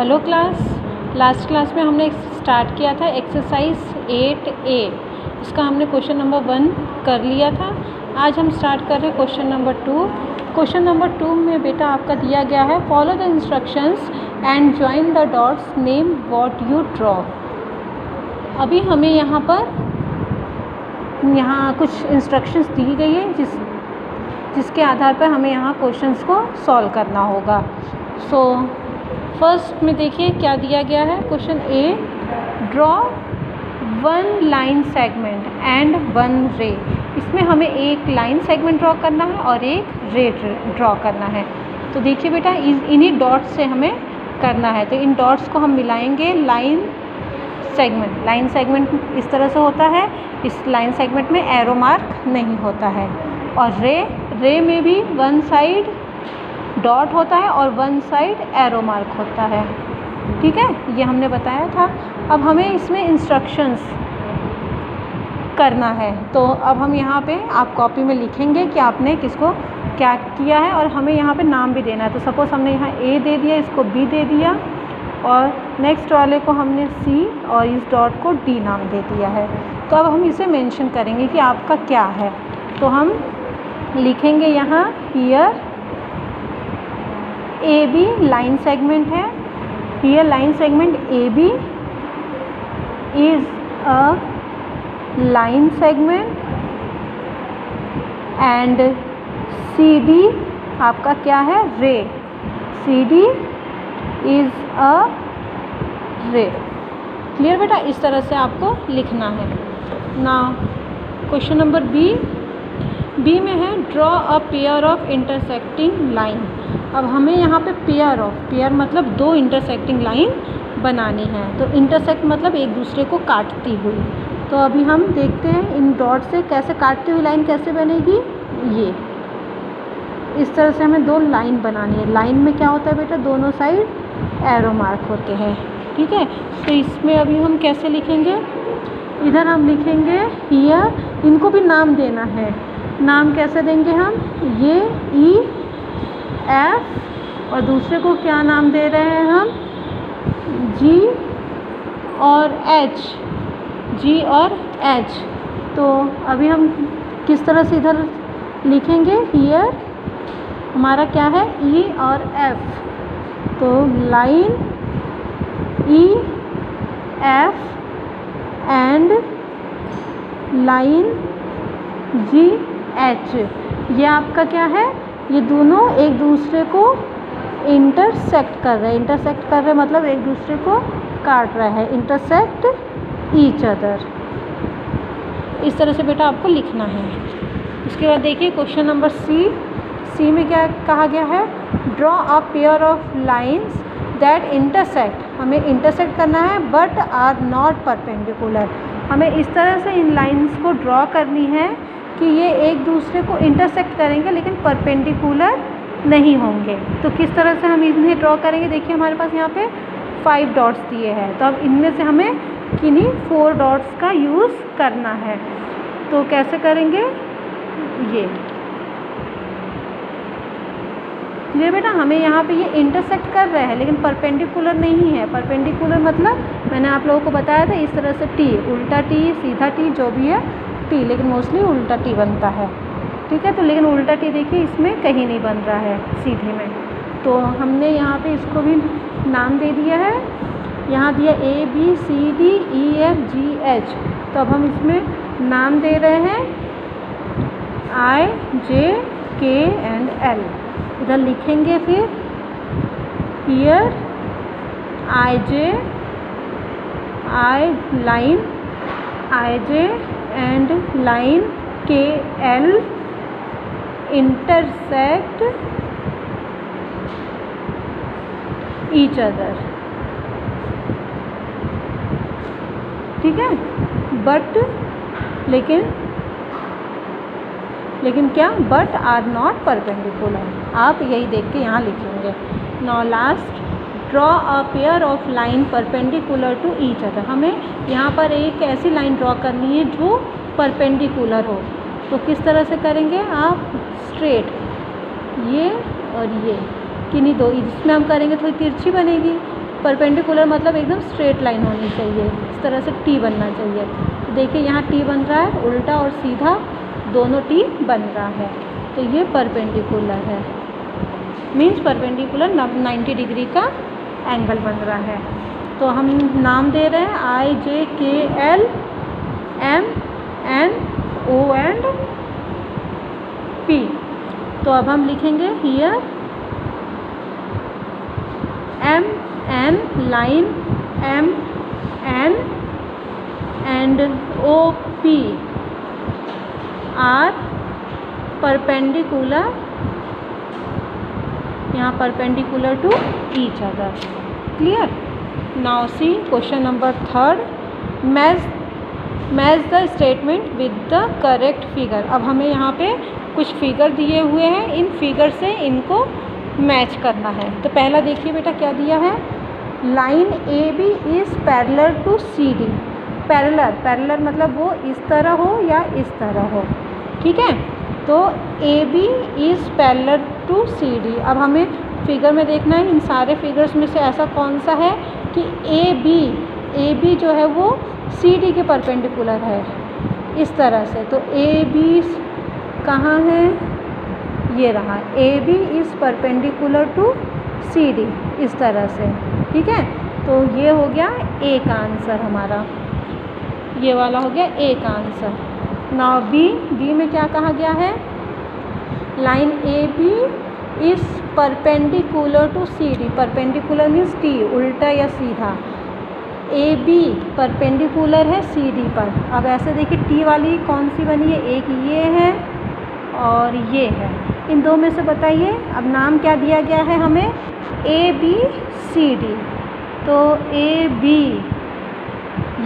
Hello class. Last class में हमने start किया था एक्सरसाइज 8A। इसका हमने क्वेश्चन नंबर 1 कर लिया था। आज हम स्टार्ट कर रहे हैं क्वेश्चन नंबर 2। क्वेश्चन नंबर 2 में बेटा आपका दिया गया है follow the instructions and join the dots, name what you draw. अभी हमें यहाँ कुछ इंस्ट्रक्शंस दी गई है जिसके आधार पर हमें यहाँ क्वेश्चंस को सॉल्व करना होगा। फर्स्ट में देखिए क्या दिया गया है। Question A, draw 1 line segment and 1 रे। इसमें हमें एक लाइन सेगमेंट ड्रॉ करना है और एक रे ड्रॉ करना है। तो देखिए बेटा इन्हीं डॉट्स से हमें करना है। तो इन डॉट्स को हम मिलाएंगे लाइन सेगमेंट इस तरह से होता है। इस लाइन सेगमेंट में एरो मार्क नहीं होता है। और रे में भी 1 साइड डॉट होता है और 1 साइड एरो मार्क होता है। ठीक है, ये हमने बताया था। अब हमें इसमें इंस्ट्रक्शंस करना है। तो अब हम यहाँ पे आप कॉपी में लिखेंगे कि आपने किसको क्या किया है और हमें यहाँ पे नाम भी देना है। तो सपोज़ हमने यहाँ ए दे दिया, इसको बी दे दिया और नेक्स्ट वाले को हमने सी और इस डॉट को डी नाम दे दिया है। तो अब हम इसे मेंशन करेंगे कि आपका क्या है। तो हम लिखेंगे यहाँ here A B line segment है। Here line segment A B is a line segment and C D आपका क्या है, रे। सी डी इज़ अ रे। क्लियर बेटा, इस तरह से आपको लिखना है ना। क्वेश्चन नंबर बी में है draw a pair of intersecting line. अब हमें यहाँ पे पेयर मतलब 2 इंटरसेक्टिंग लाइन बनानी है। तो इंटरसेक्ट मतलब एक दूसरे को काटती हुई। तो अभी हम देखते हैं इन डॉट से कैसे काटती हुई लाइन कैसे बनेगी। ये इस तरह से हमें 2 लाइन बनानी है। लाइन में क्या होता है बेटा, दोनों साइड एरो मार्क होते हैं। ठीक है, तो इसमें अभी हम कैसे लिखेंगे, इधर हम लिखेंगे हियर, इनको भी नाम देना है। नाम कैसे देंगे हम, ये ई एफ और दूसरे को क्या नाम दे रहे हैं हम, जी और एच। तो अभी हम किस तरह से इधर लिखेंगे, हियर हमारा क्या है ई और एफ। तो line E F and line ji H, ये आपका क्या है, ये दोनों एक दूसरे को इंटरसेक्ट कर रहे हैं मतलब एक दूसरे को काट रहा है। Intersect each other. इस तरह से बेटा आपको लिखना है। उसके बाद देखिए क्वेश्चन नंबर सी में क्या कहा गया है, draw a pair of lines that intersect. हमें इंटरसेक्ट करना है बट आर नॉट परपेंडिकुलर। हमें इस तरह से इन लाइंस को ड्रॉ करनी है कि ये एक दूसरे को इंटरसेक्ट करेंगे लेकिन परपेंडिकुलर नहीं होंगे। तो किस तरह से हम इन्हें ड्रॉ करेंगे, देखिए हमारे पास यहाँ पे 5 डॉट्स दिए हैं। तो अब इनमें से हमें किन्हीं 4 डॉट्स का यूज़ करना है। तो कैसे करेंगे, ये बेटा हमें यहाँ पे ये इंटरसेक्ट कर रहे हैं लेकिन परपेंडिकुलर नहीं है। परपेंडिकुलर मतलब मैंने आप लोगों को बताया था इस तरह से टी, उल्टा टी, सीधा टी, जो भी है टी, लेकिन मोस्टली उल्टा टी बनता है। ठीक है, तो लेकिन उल्टा टी देखिए इसमें कहीं नहीं बन रहा है सीधे में। तो हमने यहाँ पे इसको भी नाम दे दिया है। यहाँ दिया A B C D E F G H. तो अब हम इसमें नाम दे रहे हैं आई जे के एंड एल। इधर लिखेंगे फिर here I J I line I J and line के एल इंटरसेक्ट ईच अदर। ठीक है, बट लेकिन क्या, बट आर नॉट परपेंडिकुलर। आप यही देख के यहाँ लिखेंगे। Now last, draw a pair of line perpendicular to each other. हमें यहाँ पर एक ऐसी लाइन ड्रॉ करनी है जो परपेंडिकुलर हो। तो किस तरह से करेंगे आप, स्ट्रेट ये और ये, किन्हीं दो, जिसमें हम करेंगे थोड़ी तिरछी बनेगी परपेंडिकुलर मतलब एकदम स्ट्रेट लाइन होनी चाहिए, इस तरह से टी बनना चाहिए। तो देखिए यहाँ टी बन रहा है, उल्टा और सीधा दोनों टी बन रहा है, तो ये परपेंडिकुलर है, मीन्स परपेंडिकुलर 90 डिग्री का एंगल बन रहा है। तो हम नाम दे रहे हैं IJKL MNO एंड P। तो अब हम लिखेंगे here MN line MN and OP are perpendicular, यहाँ perpendicular to each other. Clear? Now see question number 3, match the statement with the correct figure. अब हमें यहाँ पे कुछ फिगर दिए हुए हैं, इन फिगर से इनको मैच करना है। तो पहला देखिए बेटा क्या दिया है, line AB is parallel to CD। Parallel मतलब वो इस तरह हो या इस तरह हो, ठीक है। तो AB is parallel to CD। अब हमें फिगर में देखना है इन सारे फिगर्स में से ऐसा कौन सा है कि AB जो है वो CD के परपेंडिकुलर है, इस तरह से। तो AB कहाँ है, ये रहा, AB is perpendicular to CD, इस तरह से, ठीक है। तो ये हो गया A का आंसर हमारा, ये वाला हो गया A का आंसर। नाउ बी में क्या कहा गया है, line AB is perpendicular to CD। Perpendicular means T, उल्टा या सीधा। AB परपेंडिकुलर है CD पर। अब ऐसे देखिए T वाली कौन सी बनी है, एक ये है और ये है, इन दो में से बताइए। अब नाम क्या दिया गया है हमें, ABCD। तो AB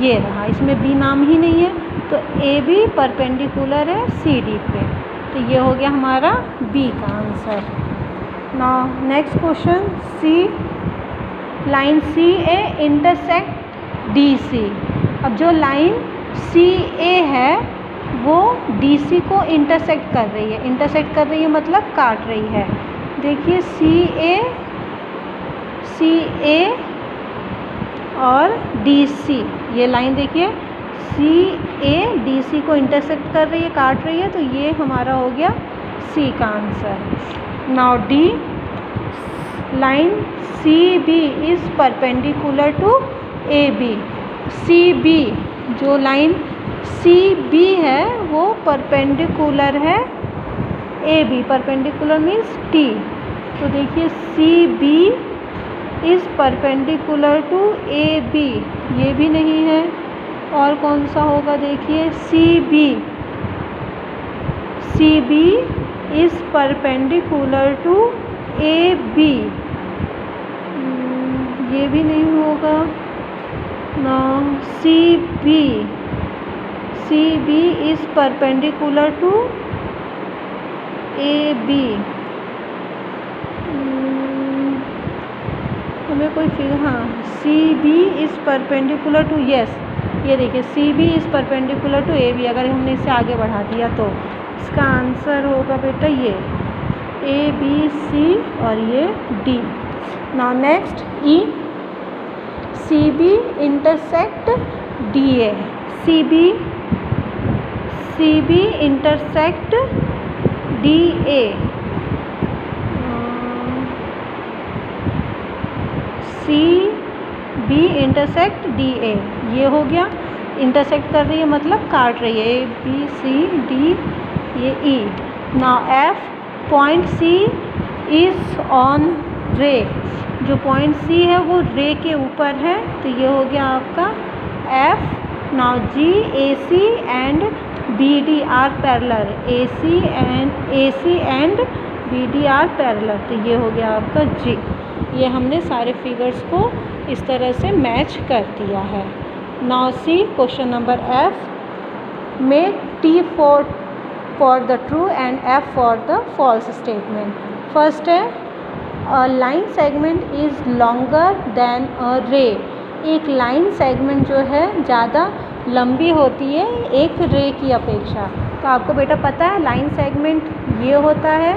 ये रहा, इसमें B नाम ही नहीं है, तो AB परपेंडिकुलर है CD पे, तो ये हो गया हमारा B का answer. Now next question, C line CA intersect DC। अब जो लाइन CA है वो DC को इंटरसेक्ट कर रही है, इंटरसेक्ट कर रही है मतलब काट रही है। देखिए CA और DC, ये लाइन देखिए CA DC को इंटरसेक्ट कर रही है, काट रही है, तो ये हमारा हो गया C का answer. Now D line CB is perpendicular to AB। CB जो लाइन CB है वो परपेंडिकुलर है AB। Perpendicular means T। तो देखिए CB is perpendicular to AB, ये भी नहीं है, और कौन सा होगा, देखिए CB is perpendicular to AB, ये भी नहीं होगा ना। CB is perpendicular to AB। हमें कोई फिगर, हाँ CB is perpendicular to, yes ये देखिए CB is perpendicular to AB। अगर हमने इसे आगे बढ़ा दिया तो इसका आंसर होगा बेटा ये ABC और ये D। Now next E, CB intersect DA। CB intersect DA। CB intersect DA, ये हो गया, इंटरसेक्ट कर रही है मतलब काट रही है, ABCD ये E। Now F point C is on रे। जो पॉइंट C है वो रे के ऊपर है, तो ये हो गया आपका F। Now G AC and BD are parallel. AC and BD are parallel, तो ये हो गया आपका G। ये हमने सारे फिगर्स को इस तरह से मैच कर दिया है। Now see question number F, make T for the true and F for the false statement. First है a line segment is longer than a ray. एक लाइन सेगमेंट जो है ज़्यादा लंबी होती है एक रे की अपेक्षा। तो आपको बेटा पता है लाइन सेगमेंट ये होता है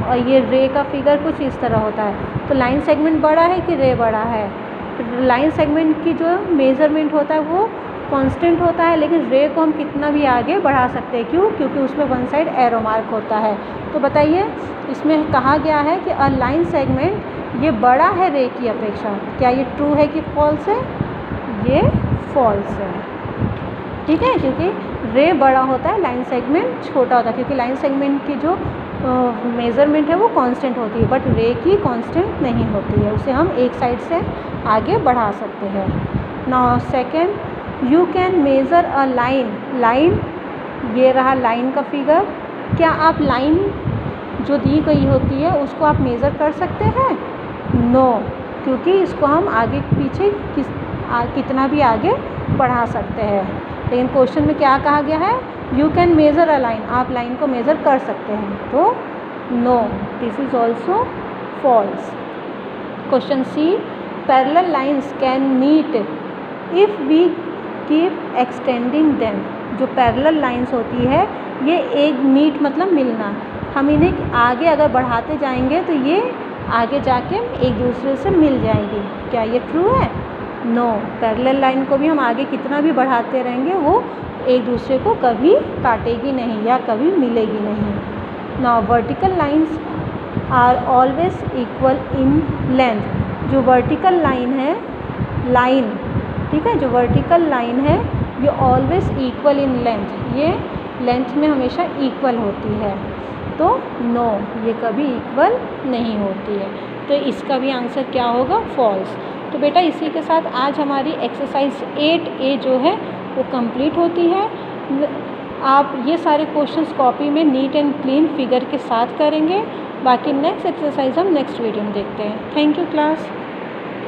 और ये रे का फिगर कुछ इस तरह होता है। तो लाइन सेगमेंट बड़ा है कि रे बड़ा है, लाइन सेगमेंट की जो मेज़रमेंट होता है वो कांस्टेंट होता है, लेकिन रे को हम कितना भी आगे बढ़ा सकते हैं। क्यों? क्योंकि उसमें वन साइड एरो मार्क होता है। तो बताइए, इसमें कहा गया है कि अ लाइन सेगमेंट ये बड़ा है रे की अपेक्षा। क्या ये ट्रू है कि फॉल्स है? ये फॉल्स है। ठीक है, क्योंकि रे बड़ा होता है, लाइन सेगमेंट छोटा होता है, क्योंकि लाइन सेगमेंट की जो मेज़रमेंट है वो कांस्टेंट होती है, बट रे की कांस्टेंट नहीं होती है। उसे हम एक साइड से आगे बढ़ा सकते हैं। Now second, you can measure a line. Line, ये रहा लाइन का फिगर। क्या आप लाइन जो दी गई होती है उसको आप मेज़र कर सकते हैं? नो, क्योंकि इसको हम आगे पीछे कितना भी आगे बढ़ा सकते हैं। लेकिन क्वेश्चन में क्या कहा गया है? You can measure a line, आप लाइन को मेज़र कर सकते हैं। तो no, this is also false. Question C, parallel lines can meet if we keep extending them. जो पैरेलल लाइन्स होती है ये एक मीट मतलब मिलना, हम इन्हें आगे अगर बढ़ाते जाएंगे तो ये आगे जाके एक दूसरे से मिल जाएगी। क्या ये ट्रू है? नो, पैरेलल लाइन को भी हम आगे कितना भी बढ़ाते रहेंगे वो एक दूसरे को कभी काटेगी नहीं या कभी मिलेगी नहीं। Now vertical lines are always equal in length. जो वर्टिकल लाइन है, लाइन, ठीक है, जो वर्टिकल लाइन है ये ऑलवेज इक्वल इन लेंथ, ये लेंथ में हमेशा इक्वल होती है। तो नो, ये कभी इक्वल नहीं होती है। तो इसका भी आंसर क्या होगा? फॉल्स। तो बेटा इसी के साथ आज हमारी एक्सरसाइज 8A जो है वो कंप्लीट होती है। आप ये सारे क्वेश्चंस कॉपी में नीट एंड क्लीन फिगर के साथ करेंगे। बाकी नेक्स्ट एक्सरसाइज हम नेक्स्ट वीडियो में देखते हैं। Thank you class.